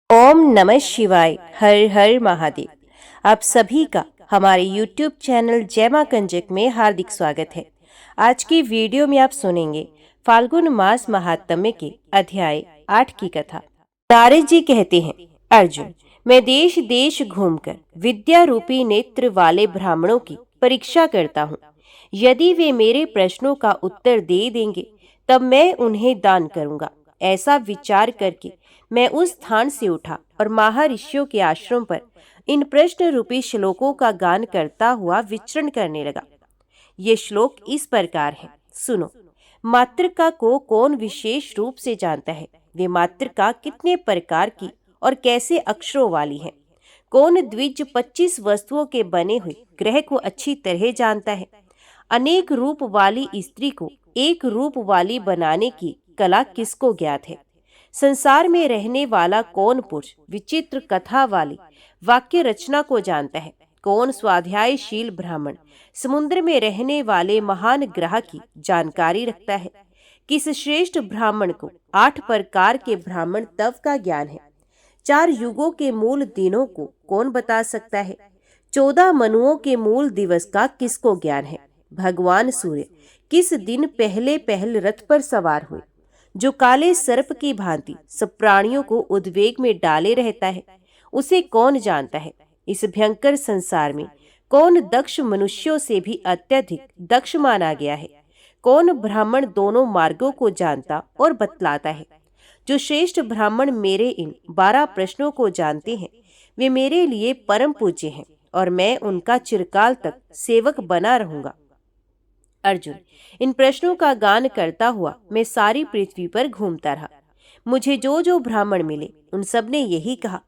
ओम नमः शिवाय। हर हर महादेव। आप सभी का हमारे YouTube चैनल जय मां कंजक में हार्दिक स्वागत है। आज की वीडियो में आप सुनेंगे फाल्गुन मास महात्म्य के अध्याय 8 की कथा। नारद जी कहते हैं, अर्जुन, मैं देश देश घूमकर विद्या रूपी नेत्र वाले ब्राह्मणों की परीक्षा करता हूँ। यदि वे मेरे प्रश्नों का उत्तर दे देंगे तब मैं उन्हें दान करूंगा। ऐसा विचार करके मैं उस स्थान से उठा और महर्षियों के आश्रम पर इन प्रश्न रूपी श्लोकों का गान करता हुआ विचरण करने लगा। ये श्लोक इस प्रकार है, सुनो। मातृका को कौन विशेष रूप से जानता है? वे मातृका कितने प्रकार की और कैसे अक्षरों वाली है? कौन द्विज 25 वस्तुओं के बने हुए ग्रह को अच्छी तरह जानता है? अनेक रूप वाली स्त्री को एक रूप वाली बनाने की कला किसको ज्ञात है? संसार में रहने वाला कौन पुरुष विचित्र कथा वाली वाक्य रचना को जानता है? कौन स्वाध्यायशील ब्राह्मण समुद्र में रहने वाले महान ग्रह की जानकारी रखता है? किस श्रेष्ठ ब्राह्मण को 8 प्रकार के ब्राह्मण तव का ज्ञान है? 4 युगों के मूल दिनों को कौन बता सकता है? 14 मनुओं के मूल दिवस का किसको ज्ञान है? भगवान सूर्य किस दिन पहले रथ पर सवार हुए, जो काले सर्प की भांति सब प्राणियों को उद्वेग में डाले रहता है, उसे कौन जानता है? इस भयंकर संसार में कौन दक्ष मनुष्यों से भी अत्यधिक दक्ष माना गया है? कौन ब्राह्मण दोनों मार्गों को जानता और बतलाता है? जो श्रेष्ठ ब्राह्मण मेरे इन 12 प्रश्नों को जानते हैं, वे मेरे लिए परम पूज्य हैं और मैं उनका चिरकाल तक सेवक बना रहूंगा। अर्जुन, इन प्रश्नों का गान करता हुआ मैं सारी पृथ्वी पर घूमता रहा। मुझे जो जो ब्राह्मण मिले उन सब ने यही कहा,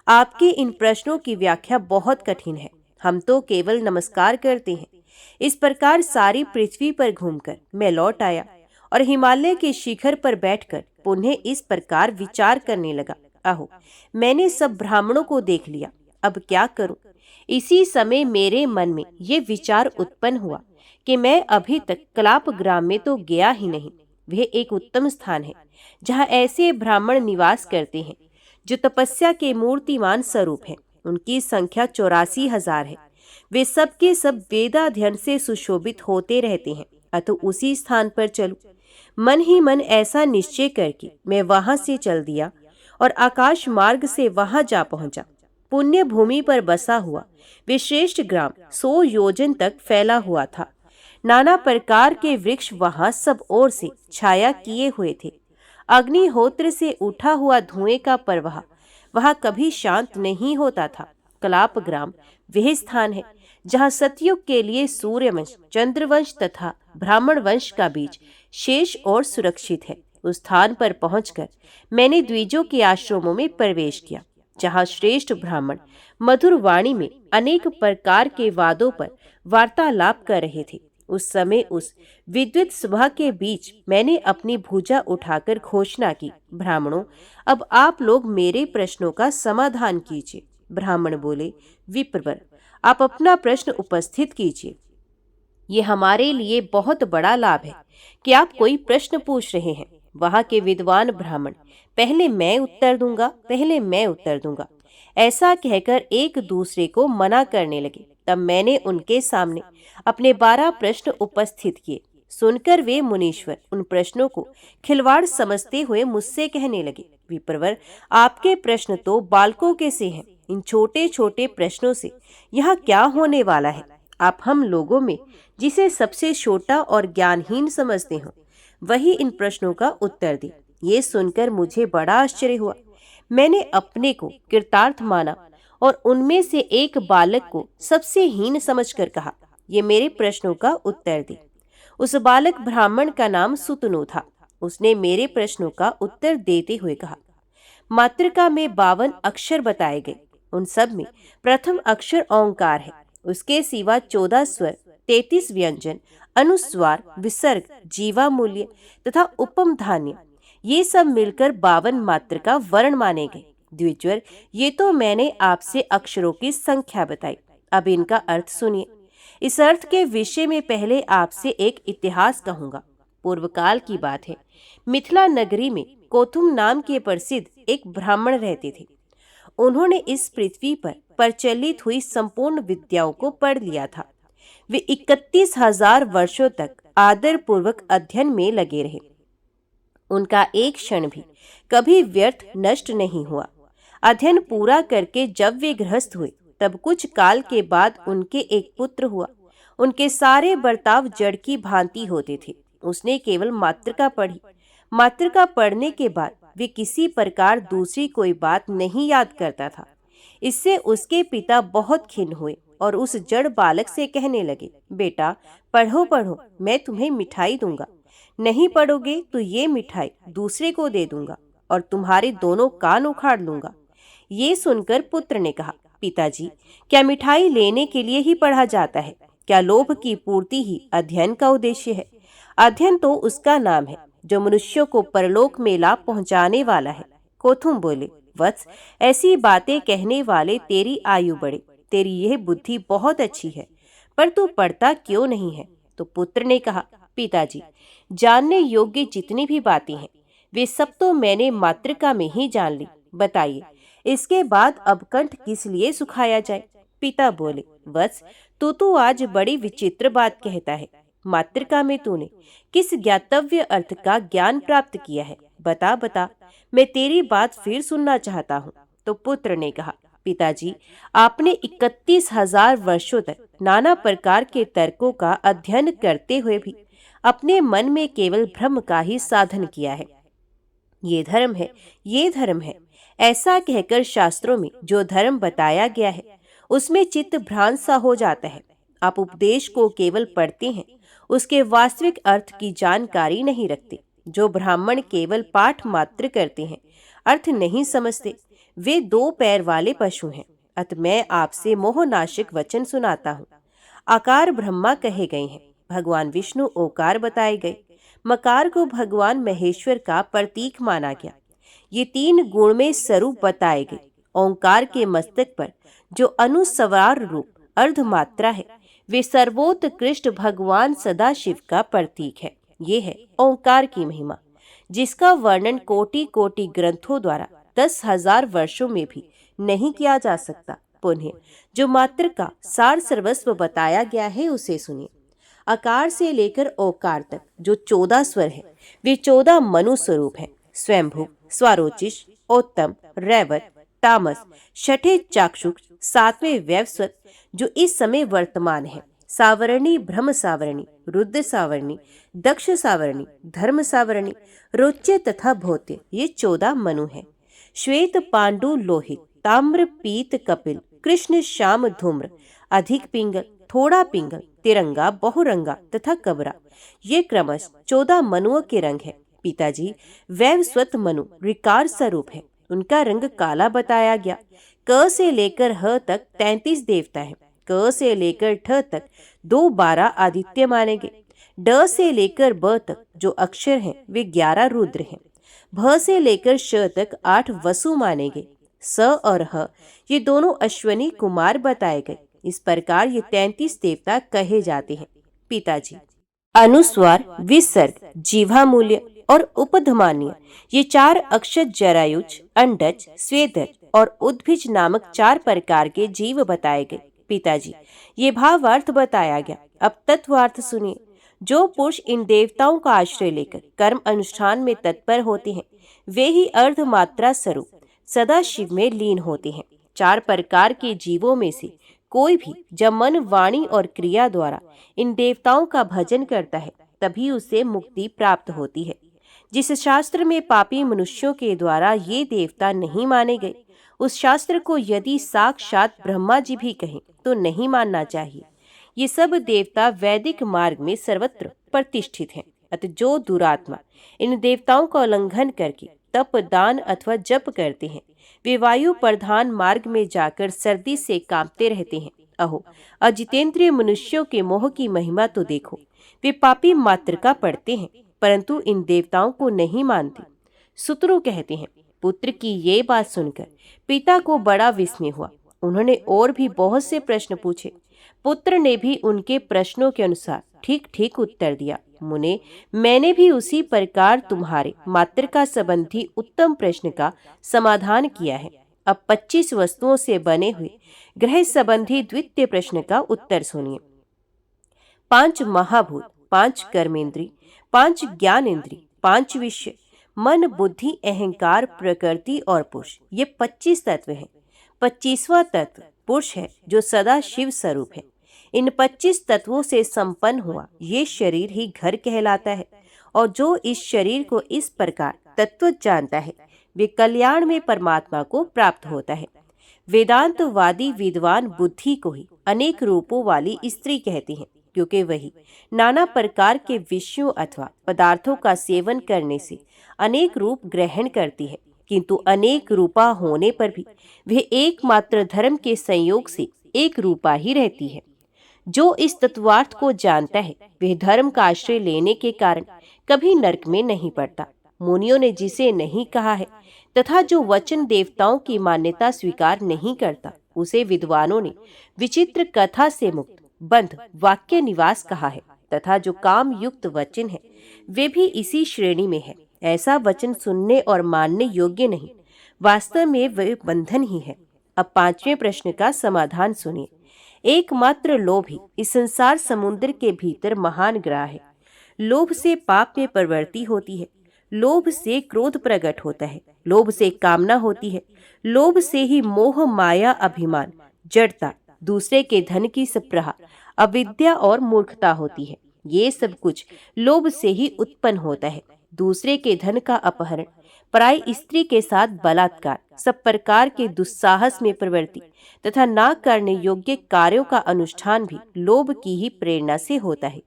आपके इन प्रश्नों की व्याख्या बहुत कठिन है, हम तो केवल नमस्कार करते हैं। इस प्रकार सारी पृथ्वी पर घूमकर मैं लौट आया और हिमालय के शिखर पर बैठकर पुनः इस प्रकार विचार करने लगा, अहो, मैंने सब ब्राह्मणों को देख लिया, अब क्या करूं? इसी समय मेरे मन में ये विचार उत्पन्न हुआ कि मैं अभी तक कलाप ग्राम में तो गया ही नहीं। वह एक उत्तम स्थान है जहाँ ऐसे ब्राह्मण निवास करते हैं जो तपस्या के मूर्तिमान स्वरूप हैं। उनकी संख्या 84,000 है। वे सब के सब वेदाध्ययन से सुशोभित होते रहते हैं। अतः उसी स्थान पर चलूं। मन ही मन ऐसा निश्चय करके मैं वहां से चल दिया और आकाश मार्ग से वहां जा पहुंचा। पुण्य भूमि पर बसा हुआ वे श्रेष्ठ ग्राम 100 योजन तक फैला हुआ था। नाना प्रकार के वृक्ष वहां सब ओर से छाया किए हुए थे। अग्निहोत्र से उठा हुआ धुएं का प्रवाह वहां कभी शांत नहीं होता था। कलाप ग्राम वह स्थान है जहां सतयुग के लिए सूर्यवंश, चंद्रवंश तथा ब्राह्मण वंश का बीज शेष और सुरक्षित है। उस स्थान पर पहुंचकर मैंने द्विजों के आश्रमों में प्रवेश किया, जहां श्रेष्ठ ब्राह्मण मधुर वाणी में अनेक प्रकार के वादों पर वार्तालाप कर रहे थे। उस समय उस विद्युत सभा के बीच मैंने अपनी भुजा उठाकर घोषणा की, ब्राह्मणों, अब आप लोग मेरे प्रश्नों का समाधान कीजिए। ब्राह्मण बोले, विप्रवर, आप अपना प्रश्न उपस्थित कीजिए। ये हमारे लिए बहुत बड़ा लाभ है कि आप कोई प्रश्न पूछ रहे हैं। वहां के विद्वान ब्राह्मण, पहले मैं उत्तर दूंगा, पहले मैं उत्तर दूंगा, ऐसा कहकर एक दूसरे को मना करने लगे। तब मैंने उनके सामने अपने 12 प्रश्न उपस्थित किए। सुनकर वे मुनीश्वर उन प्रश्नों को खिलवाड़ समझते हुए मुझसे कहने लगे, विप्रवर, आपके प्रश्न तो बालकों के से हैं। इन छोटे छोटे प्रश्नों से यहाँ क्या होने वाला है? आप हम लोगों में जिसे सबसे छोटा और ज्ञानहीन समझते हो, वही इन प्रश्नों का उत्तर दे। ये सुनकर मुझे बड़ा आश्चर्य हुआ। मैंने अपने को कृतार्थ माना और उनमें से एक बालक को सबसे हीन समझकर कहा, ये मेरे प्रश्नों का उत्तर दे। उस बालक ब्राह्मण का नाम सुतनु था। उसने मेरे प्रश्नों का उत्तर देते हुए कहा, मातृका में 52 अक्षर बताए गए। उन सब में प्रथम अक्षर ओंकार है। उसके सिवा 14 स्वर, 33 व्यंजन, अनुस्वार, विसर्ग, जीवा मूल्य तथा उपम धान्य, ये सब मिलकर 52 मातृका वर्ण माने गए। द्विजवर, ये तो मैंने आपसे अक्षरों की संख्या बताई, अब इनका अर्थ सुनिए। इस अर्थ के विषय में पहले आपसे एक इतिहास कहूंगा। पूर्व काल की बात है। मिथिला नगरी में कोथुम नाम के प्रसिद्ध एक ब्राह्मण रहते थे। उन्होंने इस पृथ्वी पर प्रचलित हुई संपूर्ण विद्याओं को पढ़ लिया था। वे 31,000 वर्षों तक आदर पूर्वक अध्ययन में लगे रहे। उनका एक क्षण भी कभी व्यर्थ नष्ट नहीं हुआ। अध्ययन पूरा करके जब वे गृहस्थ हुए तब कुछ काल के बाद उनके एक पुत्र हुआ। उनके सारे बर्ताव जड़ की भांति होते थे। उसने केवल मातृका पढ़ी। मातृका पढ़ने के बाद वे किसी प्रकार दूसरी कोई बात नहीं याद करता था। इससे उसके पिता बहुत खिन्न हुए और उस जड़ बालक से कहने लगे, बेटा पढ़ो पढ़ो, मैं तुम्हें मिठाई दूंगा। नहीं पढ़ोगे तो ये मिठाई दूसरे को दे दूंगा और तुम्हारे दोनों कान उखाड़ लूंगा। ये सुनकर पुत्र ने कहा, पिताजी, क्या मिठाई लेने के लिए ही पढ़ा जाता है? क्या लोभ की पूर्ति ही अध्ययन का उद्देश्य है? अध्ययन तो उसका नाम है जो मनुष्यों को परलोक में लाभ पहुंचाने वाला है। कोथुम बोले, वत्स, ऐसी बातें कहने वाले तेरी आयु बढ़े। तेरी यह बुद्धि बहुत अच्छी है, पर तू पढ़ता क्यों नहीं है? तो पुत्र ने कहा, पिताजी, जानने योग्य जितनी भी बातें हैं वे सब तो मैंने मातृका में ही जान ली। बताइए, इसके बाद अब कंठ किस लिए सुखाया जाए? पिता बोले, वत्स, तू तो आज बड़ी विचित्र बात कहता है। मातृका में तूने किस ज्ञातव्य अर्थ का ज्ञान प्राप्त किया है? बता बता, मैं तेरी बात फिर सुनना चाहता हूँ। तो पुत्र ने कहा, पिताजी, आपने 31,000 वर्षों तक नाना प्रकार के तर्कों का अध्ययन करते हुए भी अपने मन में केवल भ्रम का ही साधन किया है। ये धर्म है, ये धर्म है, ऐसा कहकर शास्त्रों में जो धर्म बताया गया है उसमें चित्त भ्रांत सा हो जाता है। आप उपदेश को केवल पढ़ते हैं, उसके वास्तविक अर्थ की जानकारी नहीं रखते। जो ब्राह्मण केवल पाठ मात्र करते हैं, अर्थ नहीं समझते, वे 2 पैर वाले पशु हैं। अतः मैं आपसे मोहनाशक वचन सुनाता हूँ। आकार ब्रह्मा कहे गए हैं, भगवान विष्णु ओकार बताए गए, मकार को भगवान महेश्वर का प्रतीक माना गया। ये 3 गुणमय स्वरूप बताए गए। ओंकार के मस्तक पर जो अनुस्वार रूप अर्धमात्रा है वे सर्वोत्कृष्ट भगवान सदाशिव का प्रतीक है। ये है ओंकार की महिमा, जिसका वर्णन कोटि कोटि ग्रंथों द्वारा 10,000 वर्षों में भी नहीं किया जा सकता। पुनः जो मात्र का सार सर्वस्व बताया गया है उसे सुनिए। आकार से लेकर ओकार तक जो 14 स्वर है वे 14 मनु स्वरूप है। स्वयंभू, स्वारोचिष, उत्तम, रैवत, तामस, छठे चाक्षुष, 7वें वैवस्वत जो इस समय वर्तमान है। सावरणी, ब्रह्म सावरणी, रुद्र सावरणी, दक्ष सावरणी, धर्म सावरणी, रोच्य तथा भौत्य, ये 14 मनु हैं। श्वेत, पांडु, लोहित, ताम्र, पीत, कपिल, कृष्ण, श्याम, धूम्र, अधिक पिंगल, थोड़ा पिंगल, तिरंगा, बहुरंगा तथा कबरा, ये क्रमश 14 मनुओं के रंग है। पिताजी, वैवस्वत मनु ऋकार स्वरूप है। उनका रंग काला बताया गया। क से लेकर ह तक 33 देवता हैं। क से लेकर ठ तक 2-12 आदित्य माने गए। ड से लेकर ब तक जो अक्षर हैं वे 11 रुद्र हैं। भ से लेकर श तक 8 वसु माने गए। स और ह ये दोनों अश्वनी कुमार बताए गए। इस प्रकार ये 33 देवता कहे जाते हैं। पिताजी, अनुस्वार, विसर्ग, जीवा मूल्य और उपधमान्य, ये 4 अक्षर जरायुज, अंडज, स्वेदज और उद्भिज नामक 4 प्रकार के जीव बताए गए। पिताजी, ये भावार्थ बताया गया। अब तत्वार्थ सुनिए। जो पुरुष इन देवताओं का आश्रय लेकर कर्म अनुष्ठान में तत्पर होते हैं वे ही अर्धमात्रा स्वरूप सदाशिव में लीन होते हैं। 4 प्रकार के जीवों में से कोई भी जब मन, वाणी और क्रिया द्वारा इन देवताओं का भजन करता है तभी उसे मुक्ति प्राप्त होती है। जिस शास्त्र में पापी मनुष्यों के द्वारा ये देवता नहीं माने गए उस शास्त्र को यदि साक्षात ब्रह्मा जी भी कहें तो नहीं मानना चाहिए। ये सब देवता वैदिक मार्ग में सर्वत्र प्रतिष्ठित हैं। अतः जो दुरात्मा इन देवताओं का उल्लंघन करके तप, दान अथवा जप करते हैं वे वायु प्रधान मार्ग में जाकर सर्दी से कांपते रहते हैं। अहो, अजितेंद्रिय मनुष्यों के मोह की महिमा तो देखो। वे पापी मातृका पढ़ते हैं परंतु इन देवताओं को नहीं मानते। सुतरु कहते हैं, पुत्र की ये बात सुनकर पिता को बड़ा विस्मय हुआ। उन्होंने और भी बहुत से प्रश्न पूछे। पुत्र ने भी उनके प्रश्नों के अनुसार ठीक ठीक उत्तर दिया। मुने, मैंने भी उसी प्रकार तुम्हारे मातृका संबंधी उत्तम प्रश्न का समाधान किया है। अब 25 वस्तुओं से बने हुए ग्रह संबंधी द्वितीय प्रश्न का उत्तर सुनिए। 5 महाभूत, 5 कर्मेंद्री, 5 ज्ञानेंद्री, 5 विषय, मन, बुद्धि, अहंकार, प्रकृति और पुरुष, ये 25 तत्व हैं। 25वां तत्व पुरुष है जो सदा शिव स्वरूप है। इन 25 तत्वों से संपन्न हुआ ये शरीर ही घर कहलाता है, और जो इस शरीर को इस प्रकार तत्व जानता है वे कल्याण में परमात्मा को प्राप्त होता है। वेदांतवादी विद्वान बुद्धि को ही अनेक रूपों वाली स्त्री कहते हैं, क्योंकि वही नाना प्रकार के विषयों अथवा पदार्थों का सेवन करने से अनेक रूप ग्रहण करती है, किंतु अनेक रूपा होने पर भी वह एकमात्र धर्म के संयोग से एक रूपा ही रहती है। जो इस तत्वार्थ को जानता है वह धर्म का आश्रय लेने के कारण कभी नरक में नहीं पड़ता। मुनियों ने जिसे नहीं कहा है तथा जो वचन देवताओं की मान्यता स्वीकार नहीं करता उसे विद्वानों ने विचित्र कथा से मुक्त बंध वाक्य निवास कहा है, तथा जो काम युक्त वचन है वे भी इसी श्रेणी में है। ऐसा वचन सुनने और मानने योग्य नहीं, वास्तव में वे बंधन ही है। अब 5वें प्रश्न का समाधान सुनिए। एकमात्र लोभ ही इस संसार समुद्र के भीतर महान ग्रह है। लोभ से पाप में प्रवृत्ति होती है, लोभ से क्रोध प्रकट होता है, लोभ से कामना होती है, लोभ से ही मोह, माया, अभिमान, जड़ता, दूसरे के धन की स्पृहा, अविद्या और मूर्खता होती है। ये सब कुछ लोभ से ही उत्पन्न होता है। दूसरे के धन का अपहरण, पराई स्त्री के साथ बलात्कार, सब प्रकार के दुस्साहस में प्रवृत्ति तथा ना करने योग्य कार्यों का अनुष्ठान भी लोभ की ही प्रेरणा से होता है।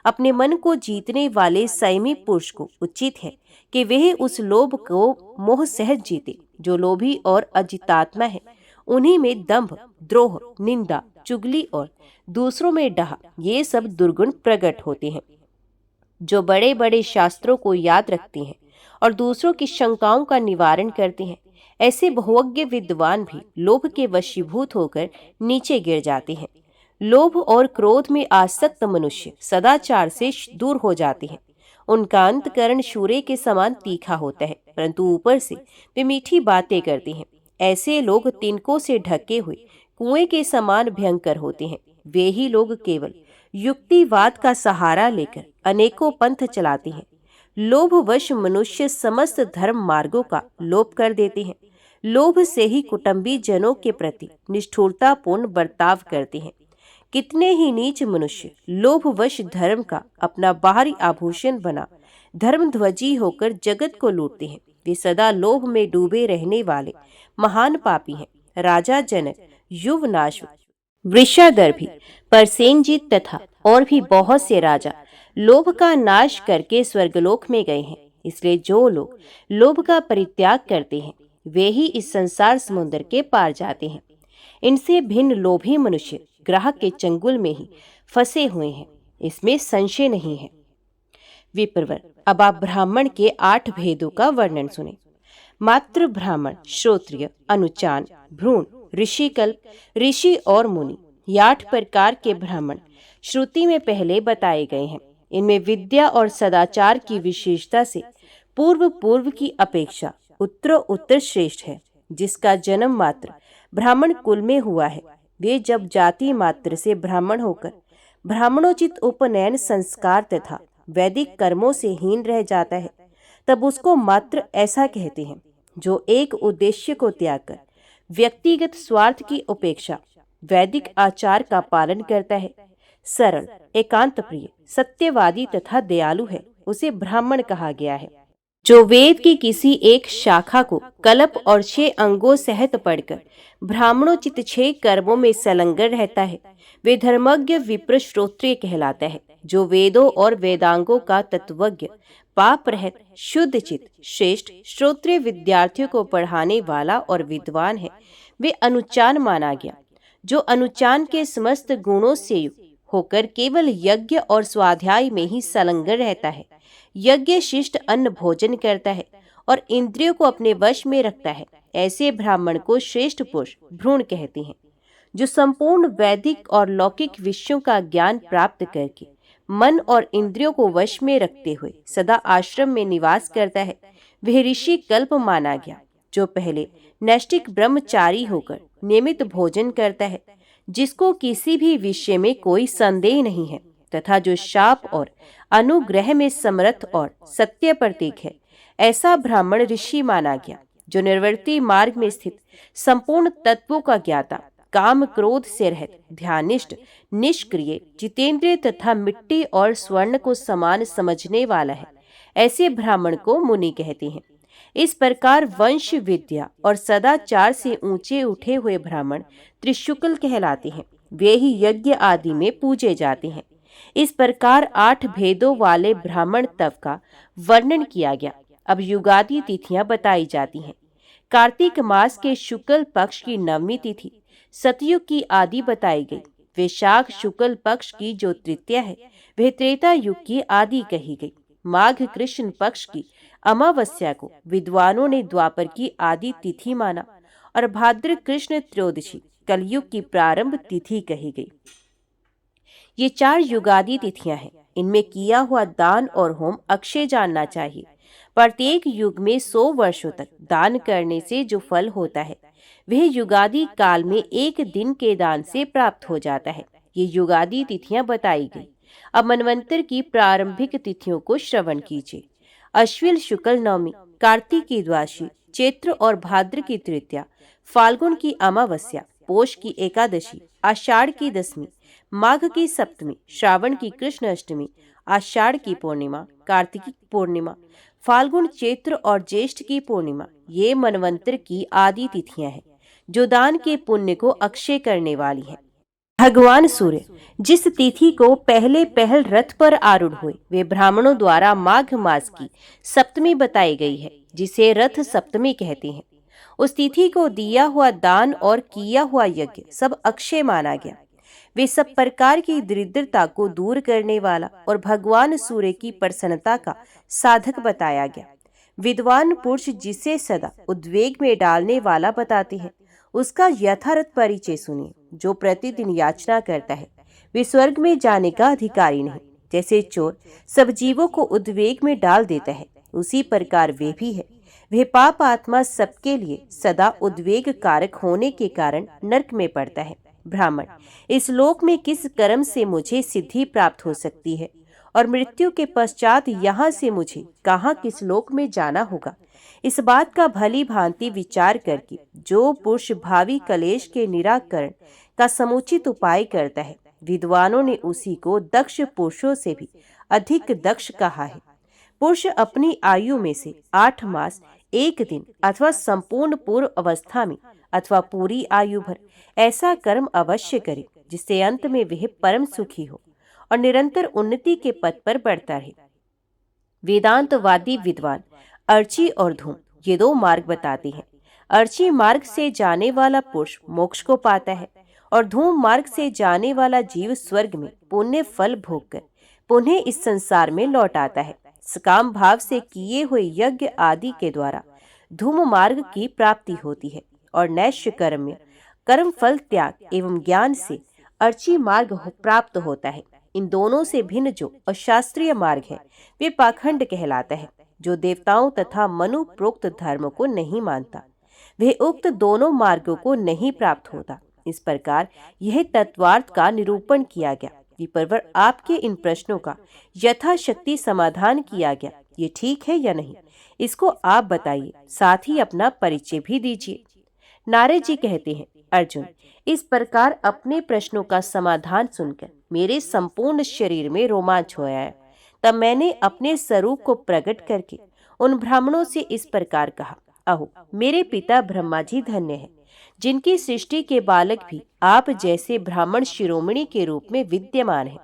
अपने मन को जीतने वाले संयमी पुरुष को उचित है कि वह उस लोभ को मोह सहज जीते। जो लोभी और अजितात्मा है उन्हीं में दंभ, द्रोह, निंदा, चुगली और दूसरों में डाह, ये सब दुर्गुण प्रकट होते हैं। जो बड़े बड़े शास्त्रों को याद रखते हैं और दूसरों की शंकाओं का निवारण करते हैं, ऐसे बहुज्ञ विद्वान भी लोभ के वशीभूत होकर नीचे गिर जाते हैं। लोभ और क्रोध में आसक्त मनुष्य सदाचार से दूर हो जाते हैं। उनका अंतकरण शूरे के समान तीखा होता है, परंतु ऊपर से वे मीठी बातें करते हैं। ऐसे लोग तिनकों से ढके हुए कुएं के समान भयंकर होते हैं। वे ही लोग केवल युक्तिवाद का सहारा लेकर अनेकों पंथ चलाते हैं। लोभवश मनुष्य समस्त धर्म मार्गों का लोप कर देते हैं। लोभ से ही कुटुंबी जनों के प्रति निष्ठुरतापूर्ण बर्ताव करते हैं। कितने ही नीच मनुष्य लोभवश धर्म का अपना बाहरी आभूषण बना धर्मध्वजी होकर जगत को लूटते हैं। वे सदा लोभ में डूबे रहने वाले महान पापी हैं। राजा जनक, युवनाश्व, वृषादर्भी, परसेनजीत तथा और भी बहुत से राजा लोभ का नाश करके स्वर्गलोक में गए हैं। इसलिए जो लोग लोभ का परित्याग करते हैं वे ही इस संसार समुद्र के पार जाते हैं। इनसे भिन्न लोभी मनुष्य ग्राहक के चंगुल में ही फंसे हुए हैं, इसमें संशय नहीं है। विप्रवर, अब आप ब्राह्मण के 8 भेदों का वर्णन सुने। मात्र ब्राह्मण, श्रोत्रिय, अनुचान, भ्रूण, ऋषिकल्प, ऋषि और मुनि, ये 8 प्रकार के ब्राह्मण श्रुति में पहले बताए गए हैं। इनमें विद्या और सदाचार की विशेषता से पूर्व की अपेक्षा उत्तर श्रेष्ठ है। जिसका जन्म मात्र ब्राह्मण कुल में हुआ है, वे जब जाति मात्र से ब्राह्मण होकर ब्राह्मणोचित उपनयन संस्कार तथा वैदिक कर्मों से हीन रह जाता है, तब उसको मात्र ऐसा कहते हैं जो एक उद्देश्य को त्याग कर व्यक्तिगत स्वार्थ की उपेक्षा वैदिक आचार का पालन करता है, सरल, एकांत प्रिय, सत्यवादी तथा दयालु है, उसे ब्राह्मण कहा गया है। जो वेद की किसी एक शाखा को कल्प और 6 अंगों सहित पढ़कर ब्राह्मणोचित 6 कर्मों में संलग्न रहता है, वे धर्मज्ञ विप्र श्रोत्रिय कहलाता है। जो वेदों और वेदांगों का तत्वज्ञ, पाप रहित, शुद्ध चित्त, श्रेष्ठ श्रोत्रिय विद्यार्थियों को पढ़ाने वाला और विद्वान है, वे अनुचान माना गया। जो अनुचान के समस्त गुणों से युक्त होकर केवल यज्ञ और स्वाध्याय में ही संलग्न रहता है, यज्ञ शिष्ट अन्न भोजन करता है और इंद्रियों को अपने वश में रखता है, ऐसे ब्राह्मण को श्रेष्ठ पुरुष भ्रूण कहते हैं। जो संपूर्ण वैदिक और लौकिक विषयों का ज्ञान प्राप्त करके मन और इंद्रियों को वश में रखते हुए सदा आश्रम में निवास करता है, वह ऋषि कल्प माना गया। जो पहले नैष्ठिक ब्रह्मचारी होकर नियमित भोजन करता है, जिसको किसी भी विषय में कोई संदेह नहीं है, तथा जो शाप और अनुग्रह में समर्थ और सत्य प्रतीक है, ऐसा ब्राह्मण ऋषि माना गया, जो निर्वर्ती मार्ग में स्थित संपूर्ण तत्वों का ज्ञाता, काम क्रोध से रहित, ध्यानिष्ठ, निष्क्रिय, जितेंद्रिय तथा मिट्टी और स्वर्ण को समान समझने वाला है। ऐसे ब्राह्मण को मुनि कहते हैं। इस प्रकार वंश विद्या और सदाचार से ऊंचे उठे हुए ब्राह्मण त्रिशुक्ल कहलाते हैं। वे ही यज्ञ आदि में पूजे जाते हैं। इस प्रकार 8 भेदों वाले ब्राह्मण तप का वर्णन किया गया। अब युगादि तिथियां बताई जाती हैं। कार्तिक मास के शुक्ल पक्ष की नवमी तिथि सतयुग की आदि बताई गई। वैशाख शुक्ल पक्ष की जो तृतीया है, वह त्रेता युग की आदि कही गई। माघ कृष्ण पक्ष की अमावस्या को विद्वानों ने द्वापर की आदि तिथि माना और भाद्र कृष्ण त्रयोदशी कलयुग की प्रारंभ तिथि कही गई। ये 4 युगादि तिथियां हैं। इनमें किया हुआ दान और होम अक्षय जानना चाहिए। प्रत्येक युग में 100 वर्षों तक दान करने से जो फल होता है, वह युगादि काल में 1 दिन के दान से प्राप्त हो जाता है। ये युगादि तिथियां बताई गई। अब मनवंतर की प्रारंभिक तिथियों को श्रवण कीजिए। अश्विन शुक्ल नवमी, कार्तिक की द्वादशी, चैत्र और भाद्र की तृतीया, फाल्गुन की अमावस्या, पोष की एकादशी, आषाढ़ की दसवीं, माघ की सप्तमी, श्रावण की कृष्ण अष्टमी, आषाढ़ की पूर्णिमा, कार्तिक की पूर्णिमा, फाल्गुन, चैत्र और ज्येष्ठ की पूर्णिमा, ये मनवंतर की आदि तिथियां हैं, जो दान के पुण्य को अक्षय करने वाली हैं। भगवान सूर्य जिस तिथि को पहले पहल रथ पर आरूढ़ हुए, वे ब्राह्मणों द्वारा माघ मास की सप्तमी बताई गई है, जिसे रथ सप्तमी कहते हैं। उस तिथि को दिया हुआ दान और किया हुआ यज्ञ सब अक्षय माना गया। वे सब प्रकार की दरिद्रता को दूर करने वाला और भगवान सूर्य की प्रसन्नता का साधक बताया गया। विद्वान पुरुष जिसे सदा उद्वेग में डालने वाला बताते हैं, उसका यथार्थ परिचय सुनिए। जो प्रतिदिन याचना करता है, वे स्वर्ग में जाने का अधिकारी नहीं। जैसे चोर सब जीवों को उद्वेग में डाल देता है, उसी प्रकार वे भी है। वह पाप आत्मा सबके लिए सदा उद्वेग कारक होने के कारण नरक में पड़ता है। ब्राह्मण, इस लोक में किस कर्म से मुझे सिद्धि प्राप्त हो सकती है और मृत्यु के पश्चात यहाँ से मुझे कहाँ किस लोक में जाना होगा, इस बात का भली भांति विचार करके जो पुरुष भावी कलेश के निराकरण का समुचित उपाय करता है, विद्वानों ने उसी को दक्ष पुरुषों से भी अधिक दक्ष कहा है। पुरुष अपनी आयु में से 8 मास, 1 दिन अथवा संपूर्ण पूर्व अवस्था में अथवा पूरी आयु भर ऐसा कर्म अवश्य करे, जिससे अंत में वह परम सुखी हो और निरंतर उन्नति के पथ पर बढ़ता रहे। वेदांतवादी विद्वान अर्ची और धूम ये 2 मार्ग बताते हैं। अर्ची मार्ग से जाने वाला पुरुष मोक्ष को पाता है और धूम मार्ग से जाने वाला जीव स्वर्ग में पुण्य फल भोगकर पुनः इस संसार में लौट आता है। सकाम भाव से किए हुए यज्ञ आदि के द्वारा धूम मार्ग की प्राप्ति होती है और नैष्य कर्म फल त्याग एवं ज्ञान से अर्ची मार्ग प्राप्त होता है। इन दोनों से भिन्न जो अशास्त्रीय मार्ग है, वे पाखंड कहलाता है, जो देवताओं तथा मनु प्रोक्त धर्म को नहीं मानता। वह उक्त दोनों मार्गों को नहीं प्राप्त होता। इस प्रकार यह तत्वार्थ का निरूपण किया गया। विप्रवर, आपके इन प्रश्नों का यथाशक्ति समाधान किया गया। ये ठीक है या नहीं, इसको आप बताइए, साथ ही अपना परिचय भी दीजिए। नारद जी कहते हैं, अर्जुन, इस प्रकार अपने प्रश्नों का समाधान सुनकर मेरे संपूर्ण शरीर में रोमांच हो आया। तब मैंने अपने स्वरूप को प्रकट करके उन ब्राह्मणों से इस प्रकार कहा, अहो मेरे पिता ब्रह्मा जी धन्य है, जिनकी सृष्टि के बालक भी आप जैसे ब्राह्मण शिरोमणि के रूप में विद्यमान है।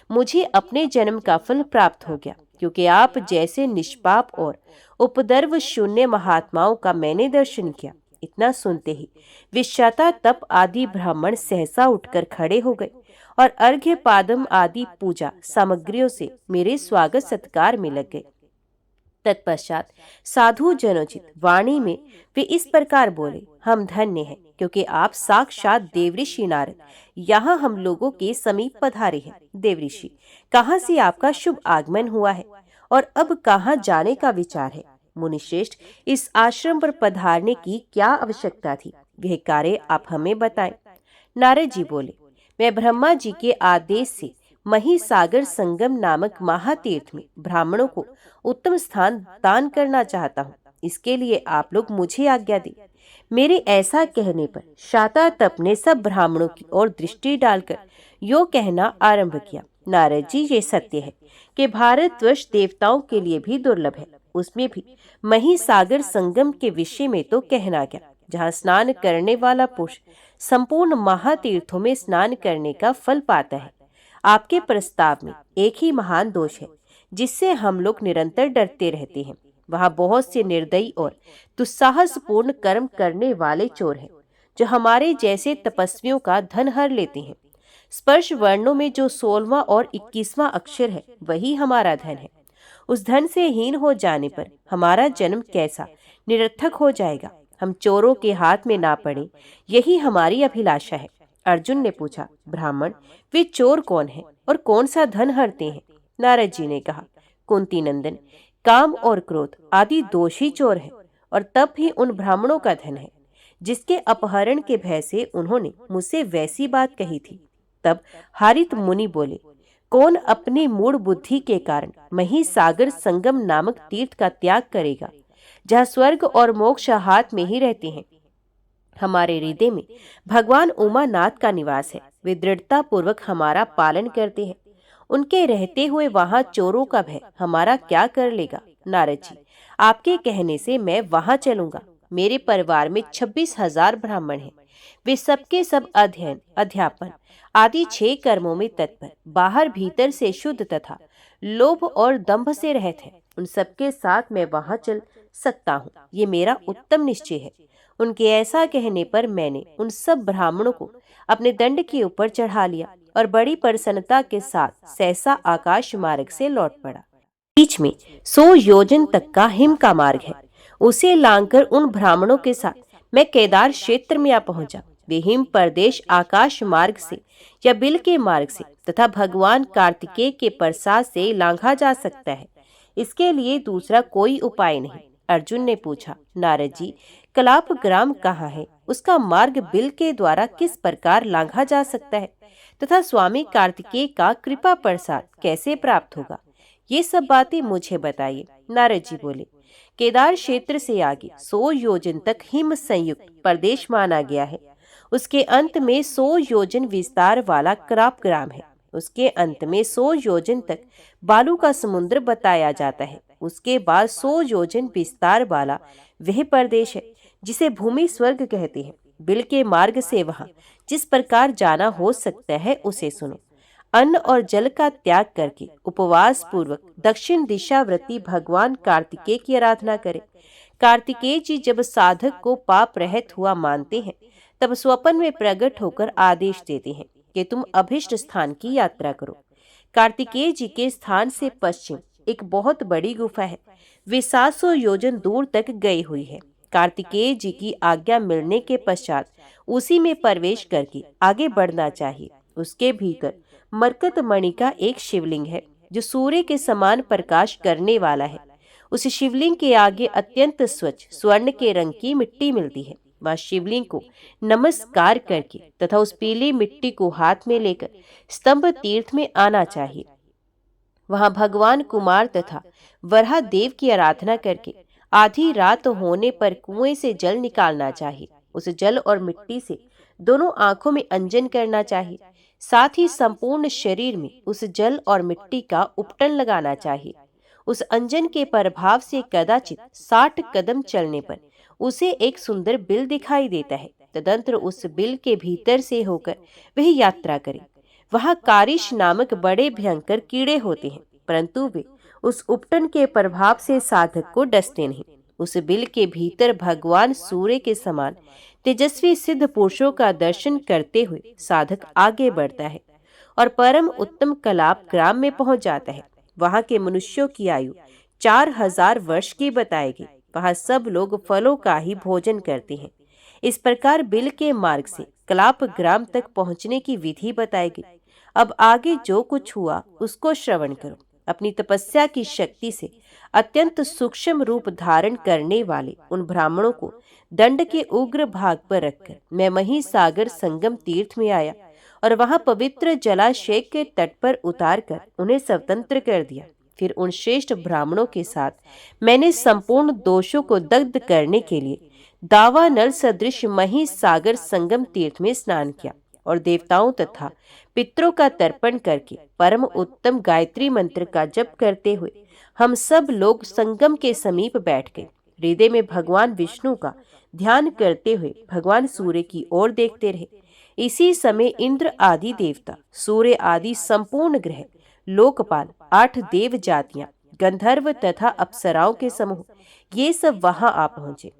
मुझे अपने जन्म का फल प्राप्त हो गया, क्योंकि आप जैसे निष्पाप और उपद्रव शून्य महात्माओं का मैंने दर्शन किया। इतना सुनते ही विश्वाता तप आदि ब्राह्मण सहसा उठकर खड़े हो गए और अर्घ्य पादम आदि पूजा सामग्रियों से मेरे स्वागत सत्कार में लग गए। तत्पश्चात साधु जनोचित वाणी में वे इस प्रकार बोले, हम धन्य हैं, क्योंकि आप साक्षात देवऋषि नारद यहाँ हम लोगों के समीप पधारे हैं। देवऋषि, कहाँ से आपका शुभ आगमन हुआ है और अब कहाँ जाने का विचार है? मुनिश्रेष्ठ, इस आश्रम पर पधारने की क्या आवश्यकता थी? वह कार्य आप हमें बताएं। नारद जी बोले, मैं ब्रह्मा जी के आदेश से महिसागर संगम नामक महातीर्थ में ब्राह्मणों को उत्तम स्थान दान करना चाहता हूँ। इसके लिए आप लोग मुझे आज्ञा दें। मेरे ऐसा कहने पर शातातप ने सब ब्राह्मणों की ओर दृष्टि डालकर यो कहना आरंभ किया, नारद जी, ये सत्य है कि भारतवर्ष देवताओं के लिए भी दुर्लभ है। उसमें भी महिसागर संगम के विषय में तो कहना क्या, जहाँ स्नान करने वाला पुरुष संपूर्ण महातीर्थों में स्नान करने का फल पाता है। आपके प्रस्ताव में एक ही महान दोष है जिससे हम लोग निरंतर डरते रहते हैं। वहाँ बहुत से निर्दयी और दुस्साहसपूर्ण कर्म करने वाले चोर हैं, जो हमारे जैसे तपस्वियों का धन हर लेते हैं। स्पर्श वर्णों में जो 16वां और 21वां अक्षर है, वही हमारा धन है। उस धन से हीन हो जाने पर हमारा जन्म कैसा निरर्थक हो जाएगा। हम चोरों के हाथ में ना पड़े, यही हमारी अभिलाषा है। अर्जुन ने पूछा, ब्राह्मण, वे चोर कौन है और कौन सा धन हरते हैं? नारद जी ने कहा, कुंती नंदन, काम और क्रोध आदि दोष ही चोर है, और तब भी उन ब्राह्मणों का धन है जिसके अपहरण के भय से उन्होंने मुझसे वैसी बात कही थी। तब हारित मुनि बोले, कौन अपनी मूढ़ बुद्धि के कारण महिसागर संगम नामक तीर्थ का त्याग करेगा, जहाँ स्वर्ग और मोक्ष हाथ में ही रहते हैं? हमारे हृदय में भगवान उमानाथ का निवास है। वे दृढ़ता पूर्वक हमारा पालन करते हैं। उनके रहते हुए वहां चोरों का भय हमारा क्या कर लेगा? नारद जी, आपके कहने से मैं वहां चलूंगा। मेरे परिवार में 26,000 ब्राह्मण हैं। वे सबके सब अध्ययन, अध्यापन आदि 6 कर्मों में तत्पर, बाहर भीतर से शुद्ध तथा लोभ और दंभ से रहित हैं। उन सबके साथ मैं वहां चल सकता हूँ, ये मेरा उत्तम निश्चय है। उनके ऐसा कहने पर मैंने उन सब ब्राह्मणों को अपने दंड के ऊपर चढ़ा लिया और बड़ी प्रसन्नता के साथ सहसा आकाश मार्ग से लौट पड़ा। बीच में 100 योजन तक का हिम का मार्ग है। उसे लांघकर उन ब्राह्मणों के साथ मैं केदार क्षेत्र में आ पहुंचा। वे हिम प्रदेश आकाश मार्ग से या बिल के मार्ग से तथा भगवान कार्तिकेय के प्रसाद से लांघा जा सकता है। इसके लिए दूसरा कोई उपाय नहीं। अर्जुन ने पूछा, नारद जी, कलाप ग्राम कहाँ है? उसका मार्ग बिल के द्वारा किस प्रकार लांघा जा सकता है तथा स्वामी कार्तिकेय का कृपा प्रसाद कैसे प्राप्त होगा? ये सब बातें मुझे बताइए। नारद जी बोले, केदार क्षेत्र से आगे 100 योजन तक हिम संयुक्त प्रदेश माना गया है। उसके अंत में 100 योजन विस्तार वाला कलाप ग्राम है। उसके अंत में 100 योजन तक बालू का समुद्र बताया जाता है। उसके बाद 100 योजन विस्तार वाला वह प्रदेश है जिसे भूमि स्वर्ग कहते हैं। बिल के मार्ग से वहां जिस प्रकार जाना हो सकता है उसे सुनो। अन्न और जल का त्याग करके उपवास पूर्वक दक्षिण दिशाव्रती भगवान कार्तिकेय की आराधना करें। कार्तिकेय जी जब साधक को पाप रहित हुआ मानते हैं, तब स्वप्न में प्रकट होकर आदेश देते हैं कि तुम अभिष्ट स्थान की यात्रा करो। कार्तिकेय जी के स्थान से पश्चिम एक बहुत बड़ी गुफा है। वे 700 योजन दूर तक गई हुई है। कार्तिकेय जी की आज्ञा मिलने के पश्चात उसी में प्रवेश करके आगे बढ़ना चाहिए। उसके भीतर मरकत मणि का एक शिवलिंग है जो सूर्य के समान प्रकाश करने वाला है। उस शिवलिंग के आगे अत्यंत स्वच्छ स्वर्ण के रंग की मिट्टी मिलती है। वह शिवलिंग को नमस्कार करके तथा उस पीली मिट्टी को हाथ में लेकर स्तंभ तीर्थ में आना चाहिए। वहां भगवान कुमार तथा वराह देव की आराधना करके आधी रात होने पर कुएं से जल निकालना चाहिए। उस जल और मिट्टी से दोनों आंखों में अंजन करना चाहिए। साथ ही संपूर्ण शरीर में उस जल और मिट्टी का उपटन लगाना चाहिए। उस अंजन के प्रभाव से कदाचित 60 कदम चलने पर उसे एक सुंदर बिल दिखाई देता है। तदंतर उस बिल के भीतर से होकर वह यात्रा करे। वहां कारिश नामक बड़े भयंकर कीड़े होते हैं, परंतु वे उस उपटन के प्रभाव से साधक को डसते नहीं। उस बिल के भीतर भगवान सूर्य के समान तेजस्वी सिद्ध पुरुषों का दर्शन करते हुए साधक आगे बढ़ता है और परम उत्तम कलाप ग्राम में पहुंच जाता है। वहां के मनुष्यों की आयु 4000 वर्ष की बताएगी। वहां सब लोग फलों का ही भोजन करते हैं। इस प्रकार बिल के मार्ग से कलाप ग्राम तक पहुंचने की विधि बताएगी। अब आगे जो कुछ हुआ उसको श्रवण करो। अपनी तपस्या की शक्ति से अत्यंत सूक्ष्म रूप धारण करने वाले उन ब्राह्मणों को दंड के उग्र भाग पर रखकर मैं महिसागर संगम तीर्थ में आया और वहां पवित्र जलाशय के तट पर उतार कर उन्हें स्वतंत्र कर दिया। फिर उन श्रेष्ठ ब्राह्मणों के साथ मैंने संपूर्ण दोषों को दग्ध करने के लिए दावानल सदृश महिसागर संगम तीर्थ में स्नान किया और देवताओं तथा पितरों का तर्पण करके परम उत्तम गायत्री मंत्र का जप करते हुए हम सब लोग संगम के समीप बैठ गए। हृदय में भगवान विष्णु का ध्यान करते हुए भगवान सूर्य की ओर देखते रहे। इसी समय इंद्र आदि देवता, सूर्य आदि संपूर्ण ग्रह, लोकपाल, 8 देव जातियां, गंधर्व तथा अप्सराओं के समूह, ये सब वहां आ पहुंचे।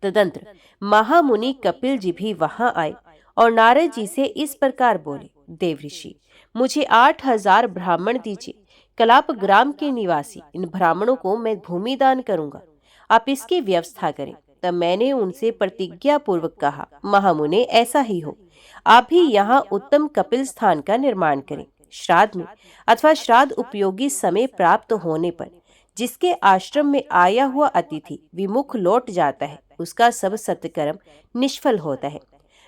तदंतर महामुनि कपिल जी भी वहां आए और नारद जी से इस प्रकार बोले, देव ऋषि, मुझे 8000 ब्राह्मण दीजिए। कलाप ग्राम के निवासी इन ब्राह्मणों को मैं भूमि दान करूंगा, आप इसकी व्यवस्था करें। तब मैंने उनसे प्रतिज्ञा पूर्वक कहा, महामुने, ऐसा ही हो। आप भी यहाँ उत्तम कपिल स्थान का निर्माण करें। श्राद्ध में अथवा श्राद्ध उपयोगी समय प्राप्त होने पर जिसके आश्रम में आया हुआ अतिथि विमुख लौट जाता है, उसका सब सत्कर्म निष्फल होता है।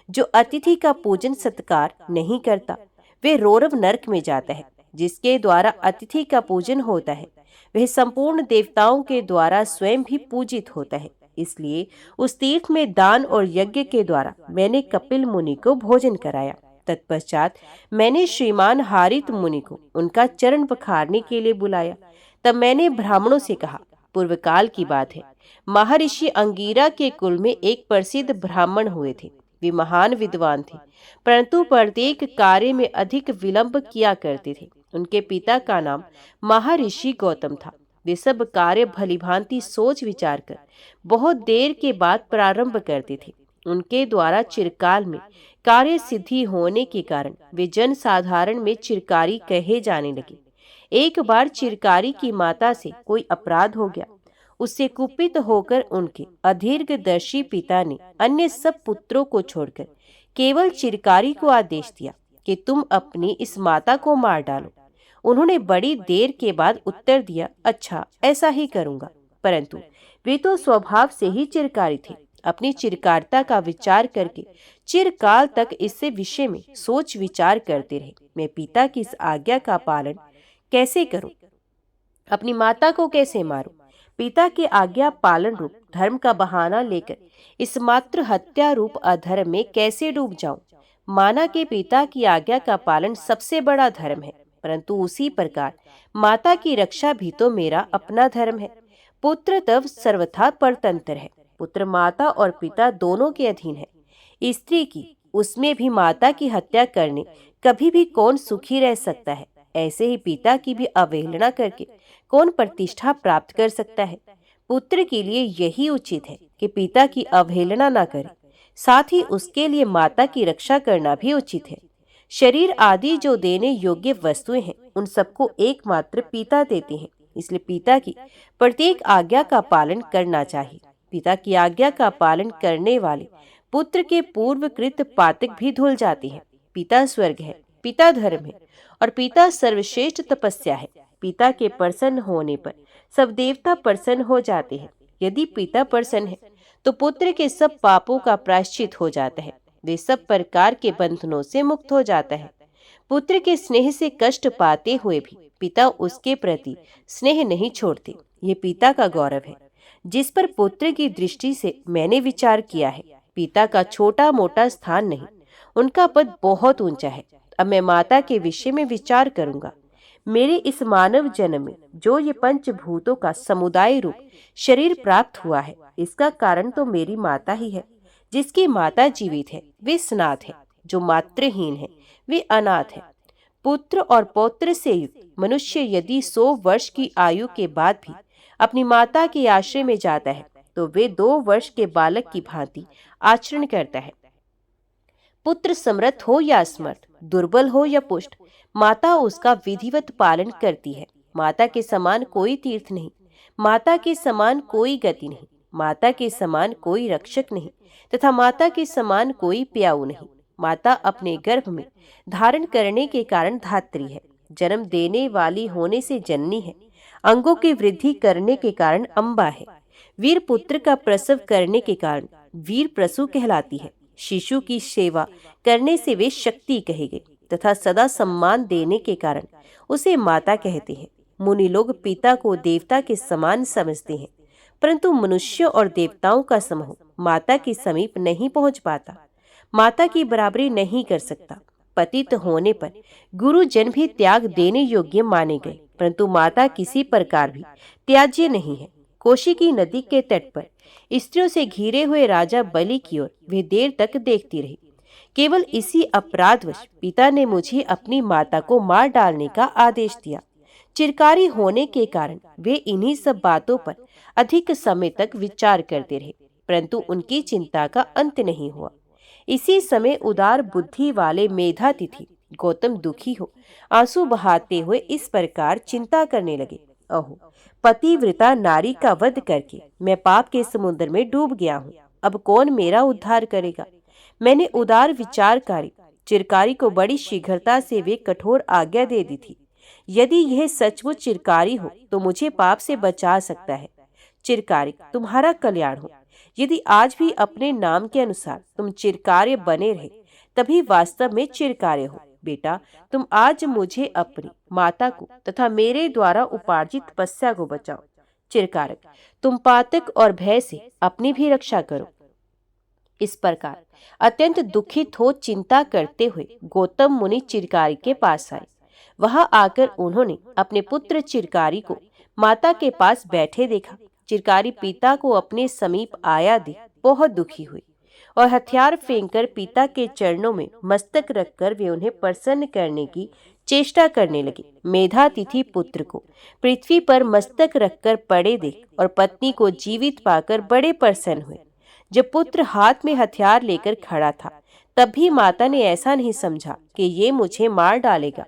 जो अतिथि का पूजन सत्कार नहीं करता वे रौरव नरक में जाता है। जिसके द्वारा अतिथि का पूजन होता है वह संपूर्ण देवताओं के द्वारा स्वयं भी पूजित होता है। इसलिए उस तीर्थ में दान और यज्ञ के द्वारा मैंने कपिल मुनि को भोजन कराया। तत्पश्चात मैंने श्रीमान हारित मुनि को उनका चरण पखारने के लिए बुलाया। तब मैंने ब्राह्मणों से कहा, पूर्व काल की बात है, महर्षि अंगीरा के कुल में एक प्रसिद्ध ब्राह्मण हुए थे। वे महान विद्वान थे, परंतु प्रत्येक कार्य में अधिक विलंब किया करते थे। उनके पिता का नाम महर्षि गौतम था। वे सब कार्य भलीभांति सोच विचार कर बहुत देर के बाद प्रारंभ करते थे। उनके द्वारा चिरकाल में कार्य सिद्धि होने के कारण वे जन साधारण में चिरकारी कहे जाने लगे। एक बार चिरकारी की माता से कोई अपराध हो गया। उससे कुपित होकर उनके अदीर्घदर्शी पिता ने अन्य सब पुत्रों को छोड़कर केवल चिरकारी को आदेश दिया कि तुम अपनी इस माता को मार डालो। उन्होंने बड़ी देर के बाद उत्तर दिया, अच्छा, ऐसा ही करूंगा। परंतु वे तो स्वभाव से ही चिरकारी थे। अपनी चिरकारिता का विचार करके चिरकाल तक इससे विषय में सोच विचार करते रहे। मैं पिता की इस आज्ञा का पालन कैसे करूं? अपनी माता को कैसे मारूं? पिता के आज्ञा पालन रूप धर्म का बहाना लेकर इस मात्र हत्या रूप अधर्म में कैसे डूब जाऊं? माना कि पिता की आज्ञा का पालन सबसे बड़ा धर्म है, परंतु उसी प्रकार माता की रक्षा भी तो मेरा अपना धर्म है। पुत्र तब सर्वथा परतंत्र है। पुत्र माता और पिता दोनों के अधीन है। स्त्री की, उसमें भी माता की हत्या करने कभी भी कौन सुखी रह सकता है? ऐसे ही पिता की भी अवहेलना करके कौन प्रतिष्ठा प्राप्त कर सकता है? पुत्र के लिए यही उचित है कि पिता की अवहेलना न करे, साथ ही उसके लिए माता की रक्षा करना भी उचित है। शरीर आदि जो देने योग्य वस्तुएं हैं, उन सबको एकमात्र पिता देते हैं। इसलिए पिता की प्रत्येक आज्ञा का पालन करना चाहिए। पिता की आज्ञा का पालन करने वाले पुत्र के पूर्वकृत पातक भी धुल जाते हैं। पिता स्वर्ग है, पिता धर्म है और पिता सर्वश्रेष्ठ तपस्या है। पिता के प्रसन्न होने पर सब देवता प्रसन्न हो जाते हैं। यदि पिता प्रसन्न है तो पुत्र के सब पापों का प्रायश्चित हो जाता है। वे सब प्रकार के बंधनों से मुक्त हो जाता है। पुत्र के स्नेह से कष्ट पाते हुए भी पिता उसके प्रति स्नेह नहीं छोड़ते। ये पिता का गौरव है, जिस पर पुत्र की दृष्टि से मैंने विचार किया है। पिता का छोटा मोटा स्थान नहीं, उनका पद बहुत ऊंचा है। अब मैं माता के विषय में विचार करूंगा। मेरे इस मानव जन्म में जो ये पंचभूतों का समुदाय रूप शरीर प्राप्त हुआ है, इसका कारण तो मेरी माता ही है। जिसकी माता जीवित है वे स्नात है, जो मातृहीन है वे अनाथ है। पुत्र और पौत्र से युक्त मनुष्य यदि 100 वर्ष की आयु के बाद भी अपनी माता के आश्रय में जाता है तो वे 2 वर्ष के बालक की भांति आचरण करता है। पुत्र समर्थ हो या असमर्थ, दुर्बल हो या पुष्ट, माता उसका विधिवत पालन करती है। माता के समान कोई तीर्थ नहीं, माता के समान कोई गति नहीं, माता के समान कोई रक्षक नहीं तथा माता के समान कोई प्याऊ नहीं। माता अपने गर्भ में धारण करने के कारण धात्री है। जन्म देने वाली होने से जननी है। अंगों की वृद्धि करने के कारण अम्बा है। वीर पुत्र का प्रसव करने के कारण वीर प्रसू कहलाती है। शिशु की सेवा करने से वे शक्ति कहे गए तथा सदा सम्मान देने के कारण उसे माता कहते हैं। मुनि लोग पिता को देवता के समान समझते हैं, परंतु मनुष्य और देवताओं का समूह माता के समीप नहीं पहुंच पाता, माता की बराबरी नहीं कर सकता। पतित होने पर गुरुजन भी त्याग देने योग्य माने गए, परंतु माता किसी प्रकार भी त्याज्य नहीं है। कोशिकी नदी के तट पर स्त्रियों से घिरे हुए राजा बलि की ओर वे देर तक देखती रही। केवल इसी अपराधवश पिता ने मुझे अपनी माता को मार डालने का आदेश दिया। चिरकारी होने के कारण वे इन्हीं सब बातों पर अधिक समय तक विचार करते रहे, परंतु उनकी चिंता का अंत नहीं हुआ। इसी समय उदार बुद्धि वाले मेधातिथि गौतम दुखी हो आंसू बहाते हुए इस प्रकार चिंता करने लगे, अहो, पतिव्रता नारी का वध करके मैं पाप के समुद्र में डूब गया हूँ। अब कौन मेरा उद्धार करेगा? मैंने उदार विचारकारी चिरकारी को बड़ी शीघ्रता से वे कठोर आज्ञा दे दी थी। यदि यह सचमुच चिरकारी हो तो मुझे पाप से बचा सकता है। चिरकारी, तुम्हारा कल्याण हो। यदि आज भी अपने नाम के अनुसार तुम चिरकार्य बने रहे, तभी वास्तव में चिरकार्य हो। बेटा, तुम आज मुझे, अपनी माता को तथा मेरे द्वारा उपार्जित तपस्या को बचाओ। चिरकारक, तुम पातक और भय से अपनी भी रक्षा करो। इस प्रकार अत्यंत दुखित हो चिंता करते हुए गौतम मुनि चिरकारी के पास आए। वहां आकर उन्होंने अपने पुत्र चिरकारी को माता के पास बैठे देखा। चिरकारी पिता को अपने समीप आया देख बहुत दुखी हुई और हथियार फेंककर पिता के चरणों में मस्तक रखकर वे उन्हें प्रसन्न करने की चेष्टा करने लगे। मेधातिथि पुत्र को पृथ्वी पर मस्तक रखकर पड़े देख और पत्नी को जीवित पाकर बड़े प्रसन्न हुए। जब पुत्र हाथ में हथियार लेकर खड़ा था, तब भी माता ने ऐसा नहीं समझा कि ये मुझे मार डालेगा।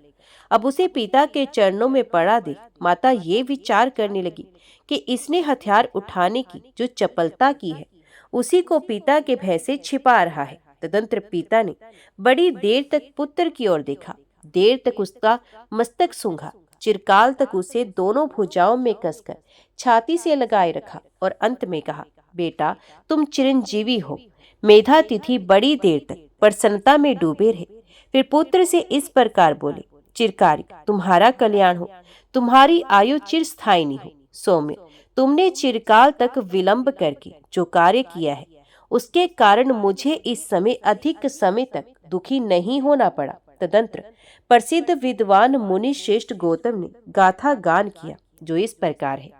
अब उसे पिता के चरणों में पड़ा देख माता ये विचार करने लगी कि इसने हथियार उठाने की जो चपलता की है, उसी को पिता के भय से छिपा रहा है। तदंतर पिता ने बड़ी देर तक पुत्र की ओर देखा, देर तक उसका मस्तक सूंघा, चिरकाल तक उसे दोनों भुजाओं में कसकर छाती से लगाए रखा और अंत में कहा, बेटा, तुम चिरंजीवी हो। मेधातिथि बड़ी देर तक प्रसन्नता में डूबे रहे, फिर पुत्र से इस प्रकार बोले, चिरकारी, तुम्हारा कल्याण हो। तुम्हारी आयु चिरस्थायिनी हो। सौम्य, तुमने चिरकाल तक विलंब करके जो कार्य किया है, उसके कारण मुझे इस समय अधिक समय तक दुखी नहीं होना पड़ा। तदंतर प्रसिद्ध विद्वान मुनि श्रेष्ठ गौतम ने गाथा गान किया, जो इस प्रकार है।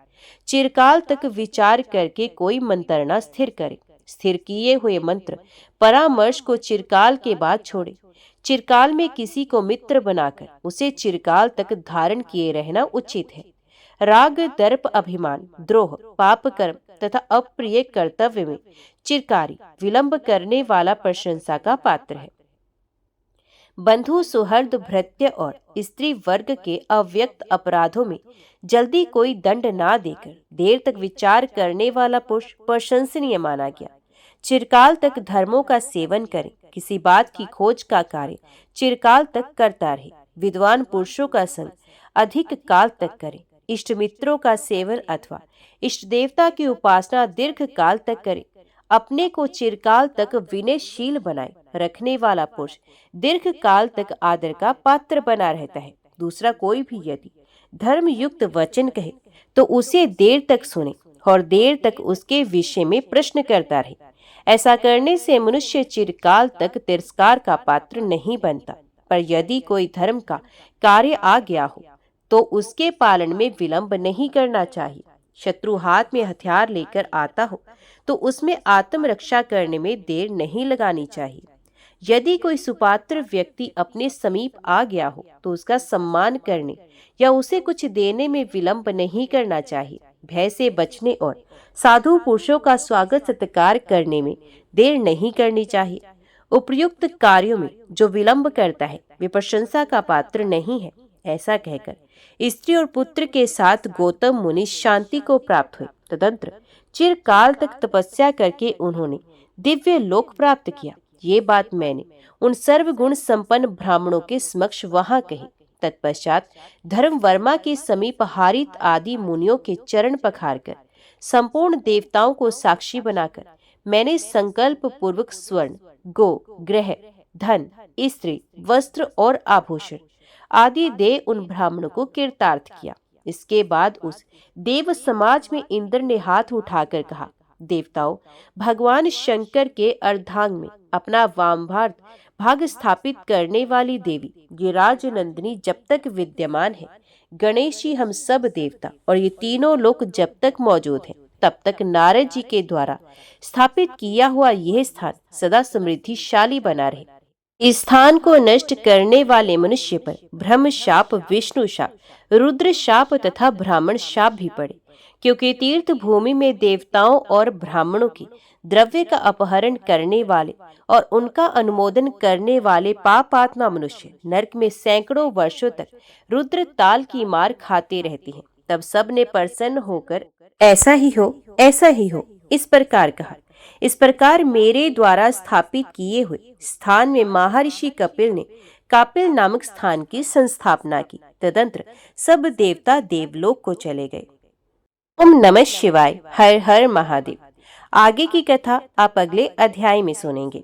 चिरकाल तक विचार करके कोई मंत्रणा स्थिर करे, स्थिर किए हुए मंत्र परामर्श को चिरकाल के बाद छोड़े। चिरकाल में किसी को मित्र बनाकर उसे चिरकाल तक धारण किए रहना उचित है। राग, दर्प, अभिमान, द्रोह, पाप कर्म तथा अप्रिय कर्तव्य में चिरकारी विलंब करने वाला प्रशंसा का पात्र है। बंधु, सुहृद, भृत्य और स्त्री वर्ग के अव्यक्त अपराधों में जल्दी कोई दंड ना देकर देर तक विचार करने वाला पुरुष प्रशंसनीय माना गया। चिरकाल तक धर्मों का सेवन करे, किसी बात की खोज का कार्य चिरकाल तक करता रहे। विद्वान पुरुषों का संग अधिक काल तक करे। इष्ट मित्रों का सेवन अथवा इष्ट देवता की उपासना दीर्घ काल तक करे। अपने को चिरकाल तक विनयशील बनाए रखने वाला पुरुष दीर्घ काल तक आदर का पात्र बना रहता है। दूसरा कोई भी यदि धर्म युक्त वचन कहे तो उसे देर तक सुने और देर तक उसके विषय में प्रश्न करता रहे। ऐसा करने से मनुष्य चिरकाल तक तिरस्कार का पात्र नहीं बनता। पर यदि कोई धर्म का कार्य आ गया हो तो उसके पालन में विलंब नहीं करना चाहिए। शत्रु हाथ में हथियार लेकर आता हो तो उसमें आत्मरक्षा करने में देर नहीं लगानी चाहिए। यदि कोई सुपात्र व्यक्ति अपने समीप आ गया हो तो उसका सम्मान करने या उसे कुछ देने में विलंब नहीं करना चाहिए। भय से बचने और साधु पुरुषों का स्वागत सत्कार करने में देर नहीं करनी चाहिए। उपयुक्त कार्यों में जो विलंब करता है वे प्रशंसा का पात्र नहीं है। ऐसा कहकर स्त्री और पुत्र के साथ गौतम मुनि शांति को प्राप्त हुए। तदंतर चिरकाल तक तपस्या करके उन्होंने दिव्य लोक प्राप्त किया। ये बात मैंने उन सर्वगुण संपन्न ब्राह्मणों के समक्ष वहां कही। तत्पश्चात धर्मवर्मा के समीप हारित आदि मुनियों के चरण पखारकर संपूर्ण देवताओं को साक्षी बनाकर मैंने संकल्प पूर्वक स्वर्ण, गो, ग्रह, धन, स्त्री, वस्त्र और आभूषण आदि दे उन ब्राह्मणों को कृतार्थ किया। इसके बाद उस देव समाज में इंद्र ने हाथ उठाकर कहा, देवताओं, भगवान शंकर के अर्धांग में अपना वामभाग भाग स्थापित करने वाली देवी गिरिराज नंदिनी जब तक विद्यमान है, गणेश जी हम सब देवता और ये तीनों लोग जब तक मौजूद हैं, तब तक नारद जी के द्वारा स्थापित किया हुआ यह स्थान सदा समृद्धिशाली बना रहे। इस स्थान को नष्ट करने वाले मनुष्य पर ब्रह्म शाप, विष्णु शाप, रुद्र शाप तथा ब्राह्मण शाप भी पड़े, क्योंकि तीर्थ भूमि में देवताओं और ब्राह्मणों की द्रव्य का अपहरण करने वाले और उनका अनुमोदन करने वाले पापात्मा मनुष्य नरक में सैकड़ों वर्षों तक रुद्र ताल की मार खाते रहते हैं। तब सब ने प्रसन्न होकर ऐसा ही हो, ऐसा ही हो इस प्रकार कहा। इस प्रकार मेरे द्वारा स्थापित किए हुए स्थान में महर्षि कपिल ने कापिल नामक स्थान की संस्थापना की। तदंतर सब देवता देवलोक को चले गए। ओम नमः शिवाय। हर हर महादेव। आगे की कथा आप अगले अध्याय में सुनेंगे।